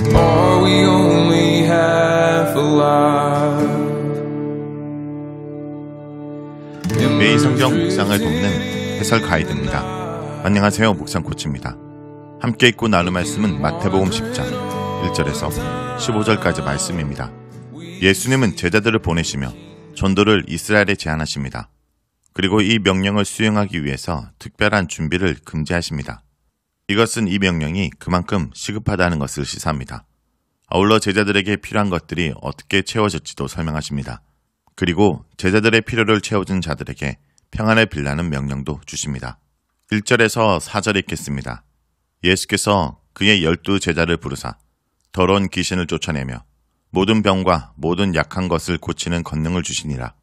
Are we only half alive? 매일 성경 묵상을 돕는 해설 가이드입니다. 안녕하세요, 묵상 코치입니다. 함께 읽고 나눌 말씀은 마태복음 10장 1절에서 15절까지 말씀입니다. 예수님은 제자들을 보내시며 전도를 이스라엘에 제안하십니다. 그리고 이 명령을 수행하기 위해서 특별한 준비를 금지하십니다. 이것은 이 명령이 그만큼 시급하다는 것을 시사합니다. 아울러 제자들에게 필요한 것들이 어떻게 채워질지도 설명하십니다. 그리고 제자들의 필요를 채워준 자들에게 평안을 빌라는 명령도 주십니다. 1절에서 4절 읽겠습니다. 예수께서 그의 12 제자를 부르사 더러운 귀신을 쫓아내며 모든 병과 모든 약한 것을 고치는 권능을 주시니라.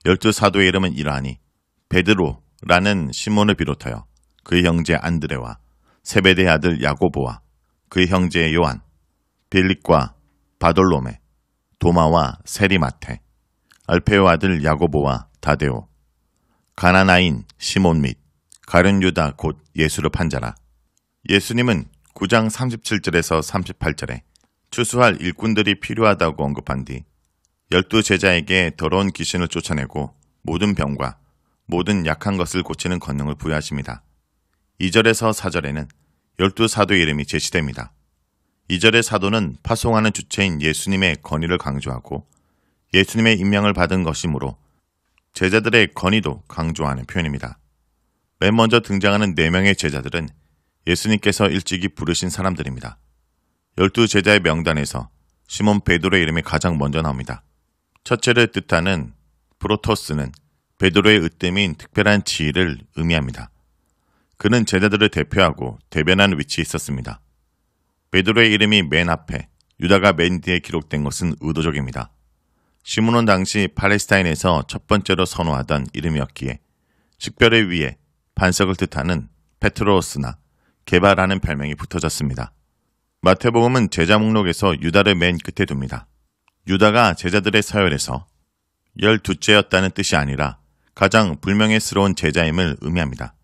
12 사도의 이름은 이러하니 베드로라는 시몬을 비롯하여 그의 형제 안드레와 세베대의 아들 야고보와 그의 형제 요한, 빌립과 바돌로메, 도마와 세리마테, 알페오 아들 야고보와 다데오, 가나나인 시몬 및 가룟 유다 곧 예수를 판 자라. 예수님은 9장 37절에서 38절에 추수할 일꾼들이 필요하다고 언급한 뒤 12 제자에게 더러운 귀신을 쫓아내고 모든 병과 모든 약한 것을 고치는 권능을 부여하십니다. 2절에서 4절에는 12 사도의 이름이 제시됩니다. 2절의 사도는 파송하는 주체인 예수님의 권위를 강조하고 예수님의 임명을 받은 것이므로 제자들의 권위도 강조하는 표현입니다. 맨 먼저 등장하는 4명의 제자들은 예수님께서 일찍이 부르신 사람들입니다. 12 제자의 명단에서 시몬 베드로의 이름이 가장 먼저 나옵니다. 첫째를 뜻하는 프로토스는 베드로의 으뜸인 특별한 지위를 의미합니다. 그는 제자들을 대표하고 대변하는 위치에 있었습니다. 베드로의 이름이 맨 앞에, 유다가 맨 뒤에 기록된 것은 의도적입니다. 시몬은 당시 팔레스타인에서 첫 번째로 선호하던 이름이었기에 식별의 위에 반석을 뜻하는 페트로스나 게바라는 별명이 붙어졌습니다. 마태복음은 제자 목록에서 유다를 맨 끝에 둡니다. 유다가 제자들의 서열에서 12째였다는 뜻이 아니라 가장 불명예스러운 제자임을 의미합니다.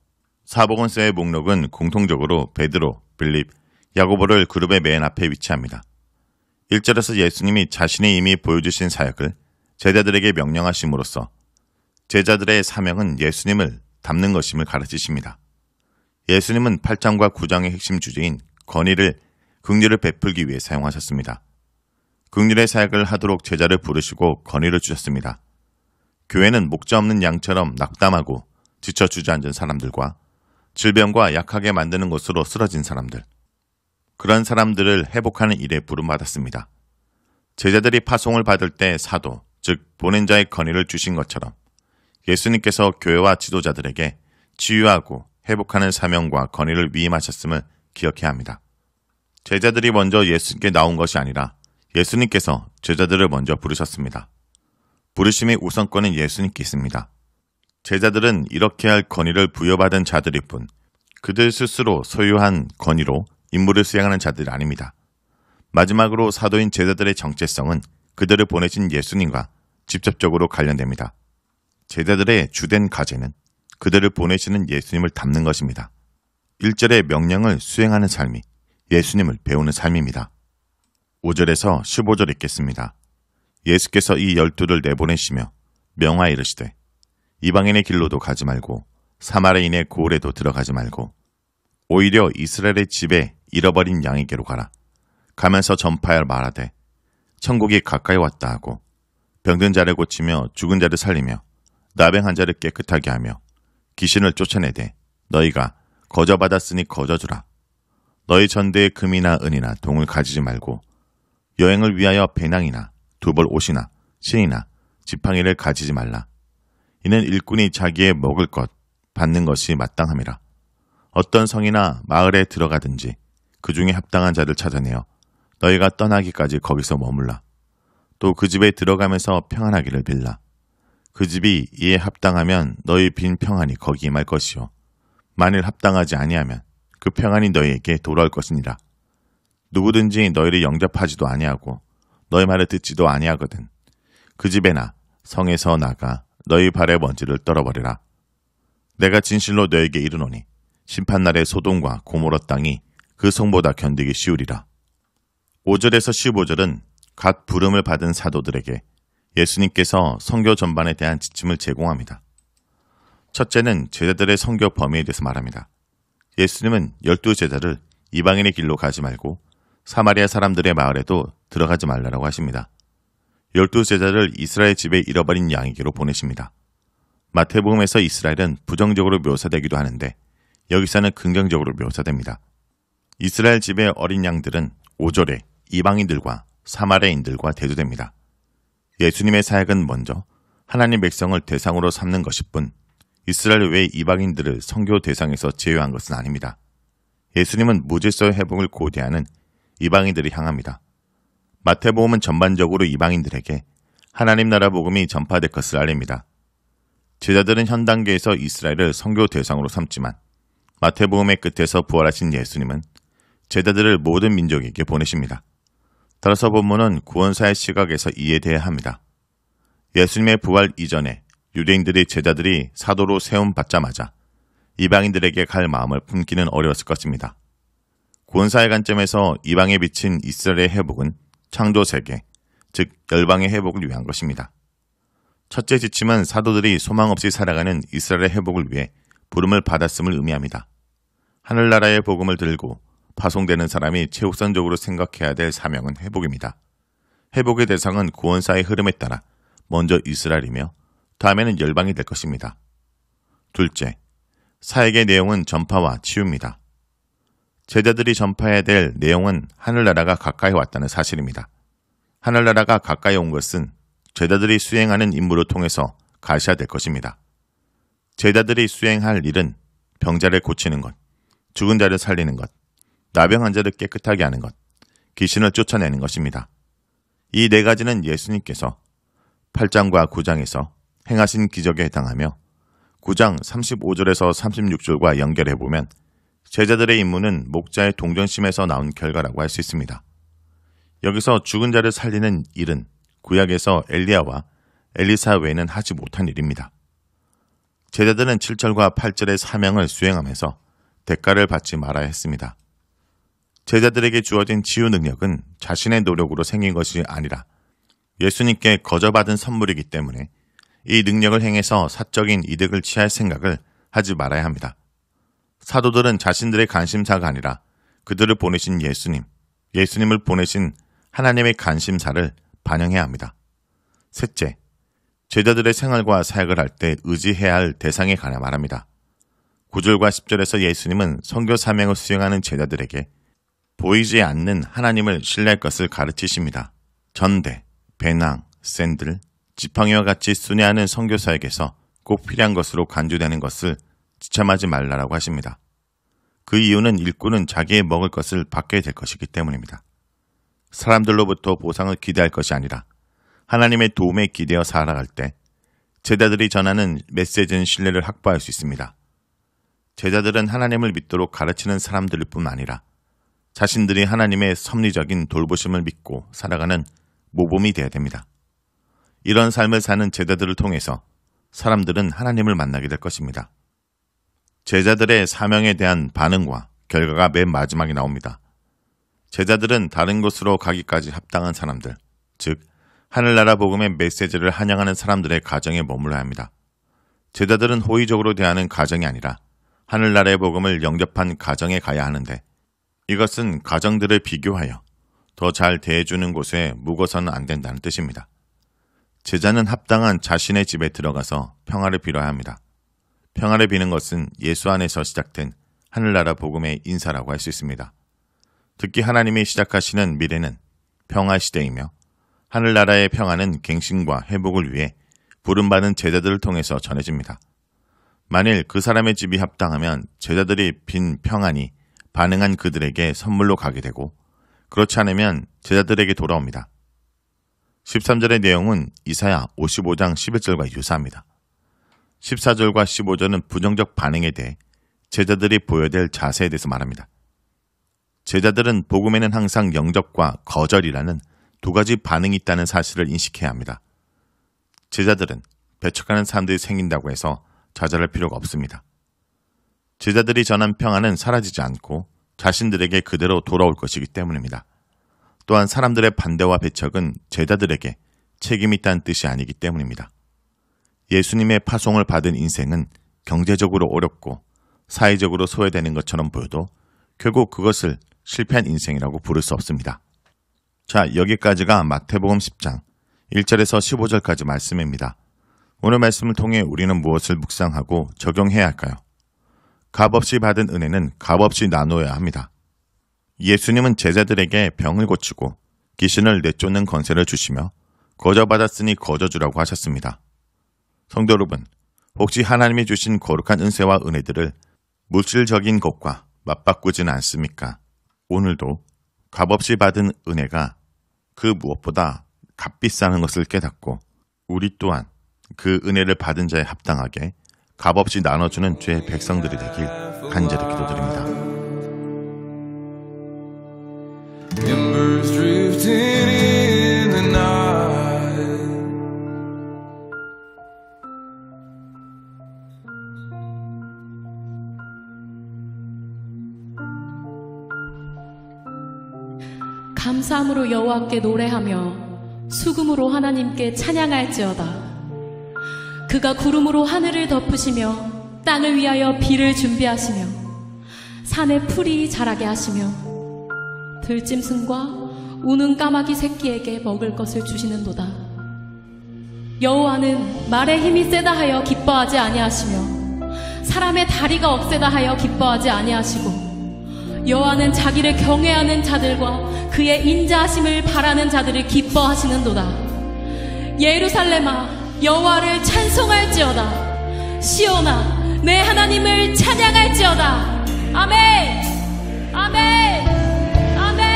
사복음서의 목록은 공통적으로 베드로, 빌립, 야고보를 그룹의 맨 앞에 위치합니다. 1절에서 예수님이 자신이 이미 보여주신 사역을 제자들에게 명령하심으로써 제자들의 사명은 예수님을 닮는 것임을 가르치십니다. 예수님은 8장과 9장의 핵심 주제인 권위를 긍휼을 베풀기 위해 사용하셨습니다. 긍휼의 사역을 하도록 제자를 부르시고 권위를 주셨습니다. 교회는 목자 없는 양처럼 낙담하고 지쳐 주저앉은 사람들과 질병과 약하게 만드는 것으로 쓰러진 사람들, 그런 사람들을 회복하는 일에 부름받았습니다. 제자들이 파송을 받을 때 사도, 즉 보낸 자의 권위를 주신 것처럼 예수님께서 교회와 지도자들에게 치유하고 회복하는 사명과 권위를 위임하셨음을 기억해야 합니다. 제자들이 먼저 예수님께 나온 것이 아니라 예수님께서 제자들을 먼저 부르셨습니다. 부르심의 우선권은 예수님께 있습니다. 제자들은 이렇게 할 권위를 부여받은 자들일 뿐 그들 스스로 소유한 권위로 임무를 수행하는 자들이 아닙니다. 마지막으로 사도인 제자들의 정체성은 그들을 보내신 예수님과 직접적으로 관련됩니다. 제자들의 주된 과제는 그들을 보내시는 예수님을 닮는 것입니다. 1절의 명령을 수행하는 삶이 예수님을 배우는 삶입니다. 5절에서 15절 읽겠습니다. 예수께서 이 12를 내보내시며 명하여 이르시되 이방인의 길로도 가지 말고 사마리아인의 고을에도 들어가지 말고 오히려 이스라엘의 집에 잃어버린 양에게로 가라. 가면서 전파하여 말하되 천국이 가까이 왔다 하고 병든 자를 고치며 죽은 자를 살리며 나병한 자를 깨끗하게 하며 귀신을 쫓아내되 너희가 거저받았으니 거저주라. 너희 전대에 금이나 은이나 동을 가지지 말고 여행을 위하여 배낭이나 두벌 옷이나 신이나 지팡이를 가지지 말라. 이는 일꾼이 자기의 먹을 것 받는 것이 마땅함이라. 어떤 성이나 마을에 들어가든지 그 중에 합당한 자를 찾아내어 너희가 떠나기까지 거기서 머물라. 또 그 집에 들어가면서 평안하기를 빌라. 그 집이 이에 합당하면 너희 빈 평안이 거기 임할 것이요 만일 합당하지 아니하면 그 평안이 너희에게 돌아올 것이니라. 누구든지 너희를 영접하지도 아니하고 너희 말을 듣지도 아니하거든 그 집에나 성에서 나가 너희 발의 먼지를 떨어버리라. 내가 진실로 너에게 이르노니 심판날에 소돔과 고모라 땅이 그 성보다 견디기 쉬우리라. 5절에서 15절은 각 부름을 받은 사도들에게 예수님께서 선교 전반에 대한 지침을 제공합니다. 첫째는 제자들의 선교 범위에 대해서 말합니다. 예수님은 12제자를 이방인의 길로 가지 말고 사마리아 사람들의 마을에도 들어가지 말라고 하십니다. 12제자를 이스라엘 집에 잃어버린 양에게로 보내십니다. 마태복음에서 이스라엘은 부정적으로 묘사되기도 하는데 여기서는 긍정적으로 묘사됩니다. 이스라엘 집의 어린 양들은 5절에 이방인들과 사마리아인들과 대조됩니다. 예수님의 사역은 먼저 하나님 백성을 대상으로 삼는 것일 뿐 이스라엘 외의 이방인들을 선교 대상에서 제외한 것은 아닙니다. 예수님은 무질서의 회복을 고대하는 이방인들을 향합니다. 마태복음은 전반적으로 이방인들에게 하나님 나라 복음이 전파될 것을 알립니다. 제자들은 현 단계에서 이스라엘을 선교 대상으로 삼지만 마태복음의 끝에서 부활하신 예수님은 제자들을 모든 민족에게 보내십니다. 따라서 본문은 구원사의 시각에서 이해돼야 합니다. 예수님의 부활 이전에 유대인들이 제자들이 사도로 세움받자마자 이방인들에게 갈 마음을 품기는 어려웠을 것입니다. 구원사의 관점에서 이방에 비친 이스라엘의 회복은 창조 세계, 즉 열방의 회복을 위한 것입니다. 첫째 지침은 사도들이 소망 없이 살아가는 이스라엘의 회복을 위해 부름을 받았음을 의미합니다. 하늘나라의 복음을 들고 파송되는 사람이 최우선적으로 생각해야 될 사명은 회복입니다. 회복의 대상은 구원사의 흐름에 따라 먼저 이스라엘이며 다음에는 열방이 될 것입니다. 둘째, 사역의 내용은 전파와 치유입니다. 제자들이 전파해야 될 내용은 하늘나라가 가까이 왔다는 사실입니다. 하늘나라가 가까이 온 것은 제자들이 수행하는 임무를 통해서 가시화될 것입니다. 제자들이 수행할 일은 병자를 고치는 것, 죽은 자를 살리는 것, 나병 환자를 깨끗하게 하는 것, 귀신을 쫓아내는 것입니다. 이 네 가지는 예수님께서 8장과 9장에서 행하신 기적에 해당하며 9장 35절에서 36절과 연결해보면 제자들의 임무는 목자의 동정심에서 나온 결과라고 할 수 있습니다. 여기서 죽은 자를 살리는 일은 구약에서 엘리야와 엘리사 외에는 하지 못한 일입니다. 제자들은 7절과 8절의 사명을 수행하면서 대가를 받지 말아야 했습니다. 제자들에게 주어진 치유 능력은 자신의 노력으로 생긴 것이 아니라 예수님께 거저받은 선물이기 때문에 이 능력을 행해서 사적인 이득을 취할 생각을 하지 말아야 합니다. 사도들은 자신들의 관심사가 아니라 그들을 보내신 예수님을 보내신 하나님의 관심사를 반영해야 합니다. 셋째, 제자들의 생활과 사역을 할 때 의지해야 할 대상에 관해 말합니다. 9절과 10절에서 예수님은 선교 사명을 수행하는 제자들에게 보이지 않는 하나님을 신뢰할 것을 가르치십니다. 전대, 배낭, 샌들, 지팡이와 같이 순회하는 선교 사역에서 꼭 필요한 것으로 간주되는 것을 지참하지 말라고 하십니다. 그 이유는 일꾼은 자기의 먹을 것을 받게 될 것이기 때문입니다. 사람들로부터 보상을 기대할 것이 아니라 하나님의 도움에 기대어 살아갈 때 제자들이 전하는 메시지는 신뢰를 확보할 수 있습니다. 제자들은 하나님을 믿도록 가르치는 사람들일 뿐 아니라 자신들이 하나님의 섭리적인 돌보심을 믿고 살아가는 모범이 되어야 됩니다. 이런 삶을 사는 제자들을 통해서 사람들은 하나님을 만나게 될 것입니다. 제자들의 사명에 대한 반응과 결과가 맨 마지막에 나옵니다. 제자들은 다른 곳으로 가기까지 합당한 사람들, 즉 하늘나라 복음의 메시지를 환영하는 사람들의 가정에 머물러야 합니다. 제자들은 호의적으로 대하는 가정이 아니라 하늘나라의 복음을 영접한 가정에 가야 하는데 이것은 가정들을 비교하여 더 잘 대해주는 곳에 묵어서는 안 된다는 뜻입니다. 제자는 합당한 자신의 집에 들어가서 평화를 빌어야 합니다. 평화를 비는 것은 예수 안에서 시작된 하늘나라 복음의 인사라고 할 수 있습니다. 특히 하나님이 시작하시는 미래는 평화 시대이며 하늘나라의 평화는 갱신과 회복을 위해 부름받은 제자들을 통해서 전해집니다. 만일 그 사람의 집이 합당하면 제자들이 빈 평안이 반응한 그들에게 선물로 가게 되고 그렇지 않으면 제자들에게 돌아옵니다. 13절의 내용은 이사야 55장 11절과 유사합니다. 14절과 15절은 부정적 반응에 대해 제자들이 보여야 될 자세에 대해서 말합니다. 제자들은 복음에는 항상 영접과 거절이라는 두 가지 반응이 있다는 사실을 인식해야 합니다. 제자들은 배척하는 사람들이 생긴다고 해서 좌절할 필요가 없습니다. 제자들이 전한 평안은 사라지지 않고 자신들에게 그대로 돌아올 것이기 때문입니다. 또한 사람들의 반대와 배척은 제자들에게 책임이 있다는 뜻이 아니기 때문입니다. 예수님의 파송을 받은 인생은 경제적으로 어렵고 사회적으로 소외되는 것처럼 보여도 결국 그것을 실패한 인생이라고 부를 수 없습니다. 자, 여기까지가 마태복음 10장 1절에서 15절까지 말씀입니다. 오늘 말씀을 통해 우리는 무엇을 묵상하고 적용해야 할까요? 값없이 받은 은혜는 값없이 나누어야 합니다. 예수님은 제자들에게 병을 고치고 귀신을 내쫓는 권세를 주시며 거저받았으니 거저주라고 하셨습니다. 성도 여러분, 혹시 하나님이 주신 거룩한 은혜와 은혜들을 물질적인 것과 맞바꾸지는 않습니까? 오늘도 값없이 받은 은혜가 그 무엇보다 값비싸는 것을 깨닫고 우리 또한 그 은혜를 받은 자에 합당하게 값없이 나눠주는 죄의 백성들이 되길 간절히 기도드립니다. Embers drifting in the night. 감사함으로 여호와께 노래하며 수금으로 하나님께 찬양할지어다. 그가 구름으로 하늘을 덮으시며 땅을 위하여 비를 준비하시며 산에 풀이 자라게 하시며 들짐승과 우는 까마귀 새끼에게 먹을 것을 주시는도다. 여호와는 말의 힘이 세다 하여 기뻐하지 아니하시며 사람의 다리가 억세다 하여 기뻐하지 아니하시고 여호와는 자기를 경외하는 자들과 그의 인자하심을 바라는 자들을 기뻐하시는도다. 예루살렘아 여호와를 찬송할지어다. 시온아 내 하나님을 찬양할지어다. 아멘. 아멘. 아멘.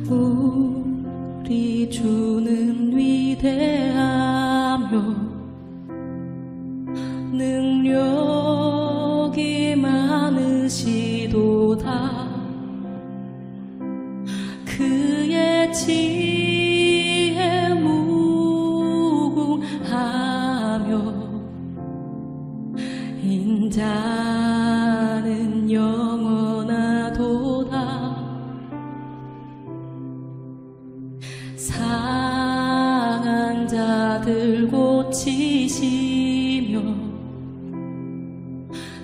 우리 주는 위대하며 능력이 많으시도다. 그의 지혜 무궁하며 인자는 영원하도다. 상한 자들 고치시며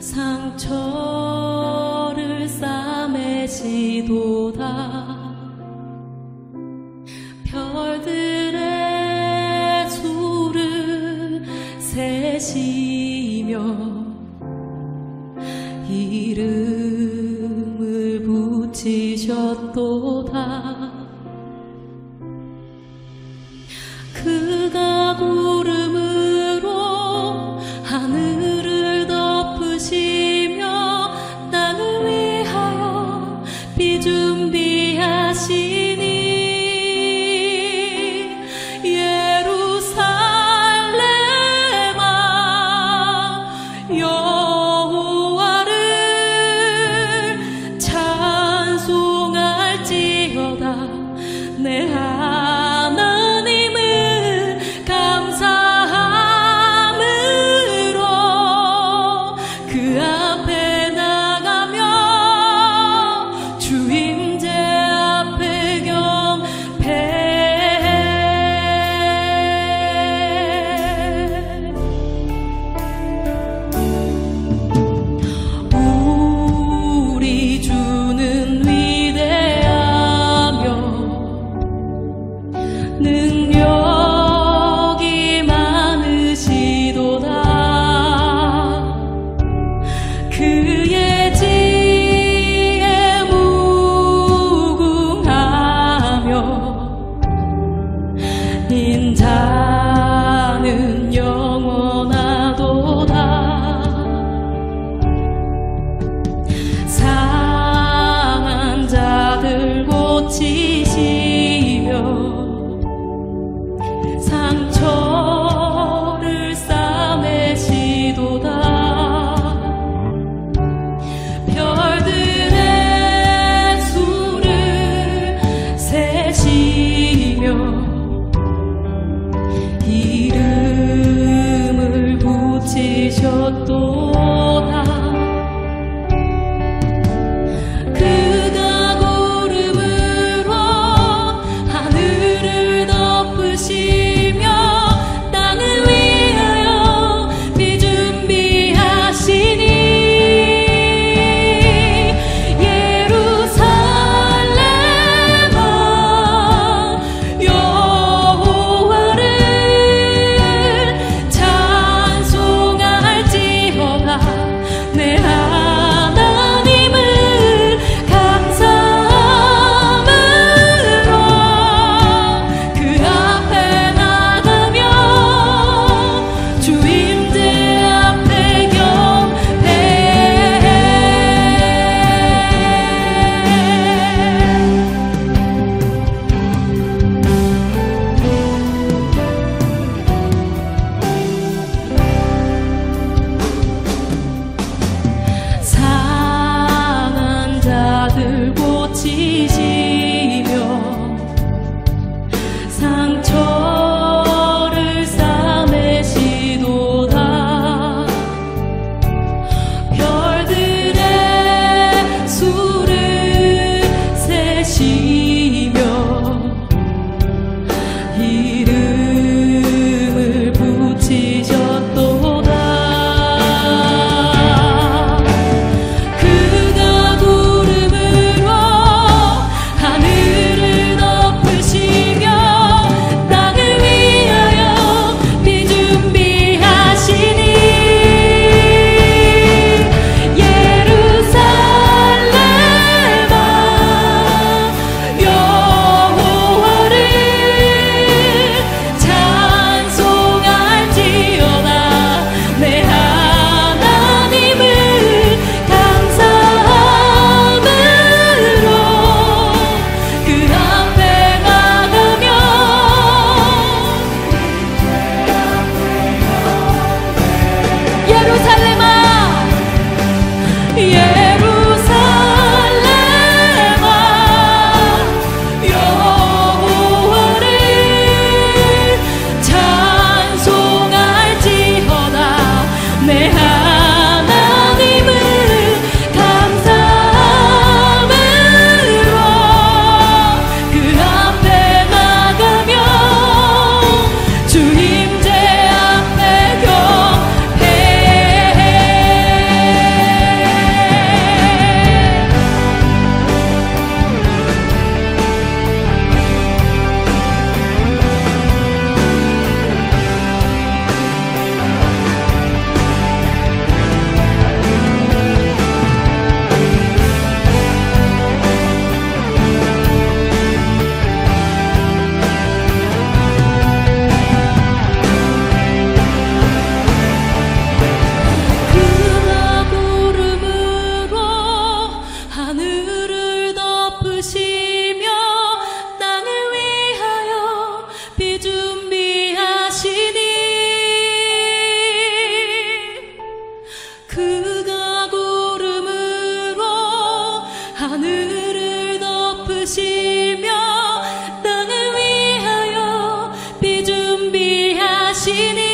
상처를 싸매시도다. 별들의 수를 세시며 이름을 붙이셨도다. 그가 구름으로 하늘을 덮으시며 붙이셨도다. 그가 구름으로 하늘을 덮으시며 땅을 위하여 비 준비하시니 상처를 싸매시도다. 별들의 수를 세시며 이름을 붙이셨도다. 그가 구름으로 하늘을 덮으시며 땅을 위하여 비 준비하시니 예루살렘아 여호와를 찬송할지어다. 내 하나님을 감사함으로 그 앞에 나가며 예루살렘아 예루살렘아 여호와를 찬송할지어다. 내 하나님을 감사함으로 그 앞에 나가며 주임제 앞에 경배해. 그가 구름으로 하늘을 덮으시며 땅을 위하여 비 준비하시니 그가 구름으로 하늘을 덮으시며 땅을 위하여 비 준비하시니